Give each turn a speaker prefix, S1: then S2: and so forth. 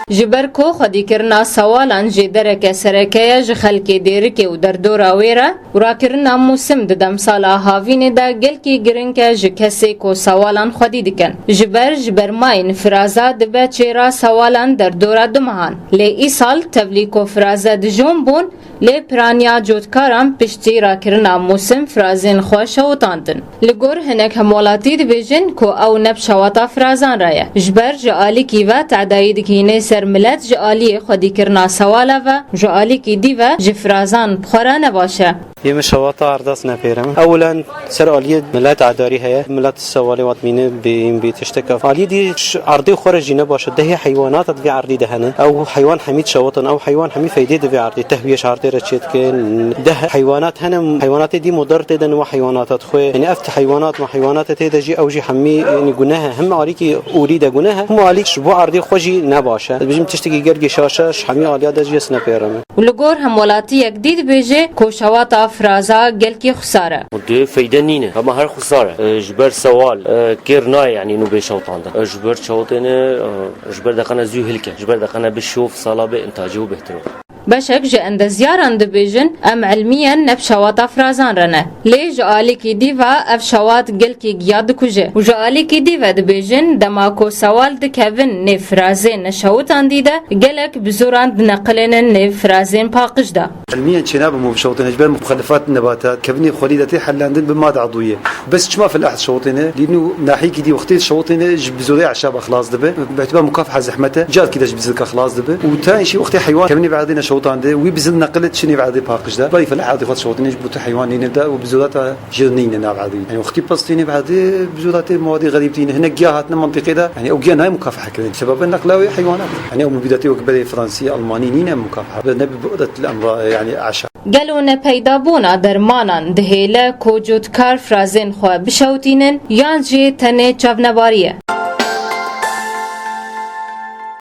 S1: جبر کو خدی کرنا سوالان جدره که سرکه جخلکی دیره که و در دورا ویره ورا کرنا موسم ددم سالا هاوین دا گل کی گرن که جکسی کو سوالان خدی دکن جبر ماین فرازا دبه چیرا سوالان در دورا دمهان لی ای سال تبلیکو فرازا دجون بون لی پرانیا جودکارم پشتی را کرنا موسم فرازین خوش وطاندن لگور هنک همولاتی دبیجن کو او نب شواتا فرازان رایه جبر جالی کی و تعدایی دکینه سر ملت جالی خودی کرنا سوالا و جالی کی دی و جفرازان بخورا نباشه
S2: يم الشواطئ عرضات نافيرم اولا سر اليه ملات عداري هي ملات السوالي واتمينه بتشتكى اليه دي عرضي خرج نباشه ده هي حيوانات في عرضي دهنه او حيوان حميد شواطن او حيوان حميد فايده في عرضي تهويه عرضي رشيت كان ده حيوانات هنا حيوانات دي مضره دن وحيوانات تخو يعني افت حيوانات وحيوانات تيجي او جي حمي يعني جناها هم عليكي اريد جناها هم عليك شبو عرضي خوجي نباشه بيجم تشتكي جرجي شاشه حمي عليا ده جي سنابيرم
S1: ولگور هم ولاتي جديد بيجي كو شواطا فرازا جلكي خساره
S3: ودي فايده نينه اما هر خساره جبر سوال كيرنا يعني نو بشوطان جبر شوطنه جبر دقنا زو هلكه جبر دقنا بشوف صلابه انتاجه وبهترو
S1: بشك جه اند زياران دبيجن ام علميا نب شواطا فرازان رنه لي جالي كي ديفا اف شوات جلكي جياد كوجه وجالي كي ديفا دبيجن دماكو سوال دكفن نفرازين نشوتان ديده جلك بزوران نقلن نفرازين باقجدا
S4: علميا شناب مو بشوطين جبال مخلفات النباتات كبني خليدتي حلاندن بماده عضويه بس ما في الاحد شوطينه لانه ناحيك دي وقتي شوطينه بزوري عشاب اخلاص دبه باعتبار مكافحه زحمته جات كده بزلك اخلاص دبه وثاني شيء وقتي حيوان كبني بعدين شوطان ده وبزل نقلت شني بعد باقش ده باي فلا عادي خد شوطين بوت حيوان نبدا وبزولات جرنين نابعدي يعني وقتي بسطيني بعد بزولات مواضيع غريبتين هنا جهاتنا منطقه ده يعني او جهه هاي مكافحه كده سبب النقلاوي حيوانات يعني او بداتي وقبل فرنسي الماني نينا مكافحه نبي بقدره الامر يعني عشاء
S1: قالوا نپیدا بونا درمانان دهیله کو جودکار فرازین خو بشوتینن یان جی تنه چاونواریه